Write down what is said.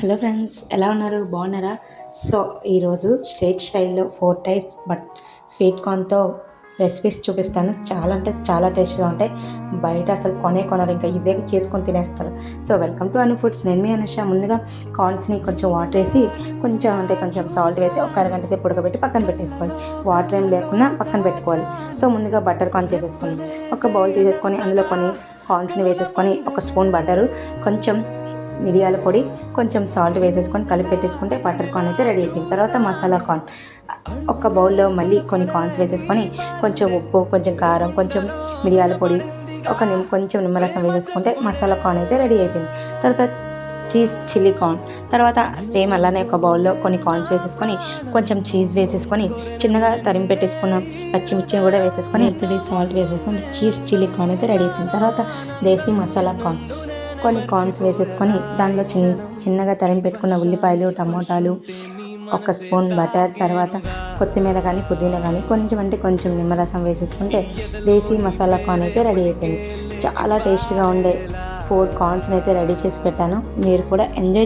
Hello friends, ఎలా ఉన్నారు? బాగున్నారా? సో ఈరోజు స్ట్రీట్ స్టైల్లో 4 టైప్స్ స్వీట్ కార్న్తో రెసిపీస్ చూపిస్తాను. చాలా అంటే చాలా టేస్ట్గా ఉంటాయి. బయట అసలు కొనరు, ఇంకా ఇదే చేసుకొని తినేస్తారు. So welcome to Anu foods. నేను మీ అనుష. ముందుగా కార్న్స్ని కొంచెం వాటర్ వేసి కొంచెం సాల్ట్ వేసి ఒక అరగంట సేపు ఉడకబెట్టి పక్కన పెట్టేసుకోవాలి. వాటర్ ఏం లేకుండా పక్కన పెట్టుకోవాలి. సో ముందుగా బటర్ కార్న్ చేసేసుకొని ఒక బౌల్ తీసేసుకొని అందులో కొన్ని కార్న్స్ని వేసేసుకొని ఒక స్పూన్ బటరు, కొంచెం మిరియాల పొడి, కొంచెం సాల్ట్ వేసేసుకొని కలిపి పెట్టేసుకుంటే బటర్ కార్న్ అయితే రెడీ అయిపోయింది. తర్వాత మసాలా కార్న్ ఒక బౌల్లో మళ్ళీ కొన్ని కార్న్స్ వేసేసుకొని కొంచెం ఉప్పు, కొంచెం కారం, కొంచెం మిరియాల పొడి, కొంచెం నిమ్మరసం వేసేసుకుంటే మసాలా కార్న్ అయితే రెడీ అయిపోయింది. తర్వాత చీజ్ చిల్లీ కార్న్. తర్వాత సేమ్ అలానే ఒక బౌల్లో కొన్ని కార్న్స్ వేసేసుకొని కొంచెం చీజ్ వేసేసుకొని చిన్నగా తరిమి పెట్టేసుకున్న పచ్చిమిర్చిని కూడా వేసేసుకొని ఇప్పుడు సాల్ట్ వేసేసుకొని చీజ్ చిల్లీ కార్న్ అయితే రెడీ అయిపోయింది. తర్వాత దేశీ మసాలా కార్న్ కొన్ని కార్న్స్ వేసేసుకొని దానిలో చిన్నగా తరిమి పెట్టుకున్న ఉల్లిపాయలు, టమోటాలు, ఒక స్పూన్ బటర్, తర్వాత కొత్తిమీర కానీ పుదీనా కానీ కొంచెం నిమ్మరసం వేసేసుకుంటే దేశీ మసాలా కార్న్ అయితే రెడీ అయిపోయింది. చాలా టేస్ట్గా ఉండే 4 కార్న్స్ని అయితే రెడీ చేసి పెట్టాను. మీరు కూడా ఎంజాయ్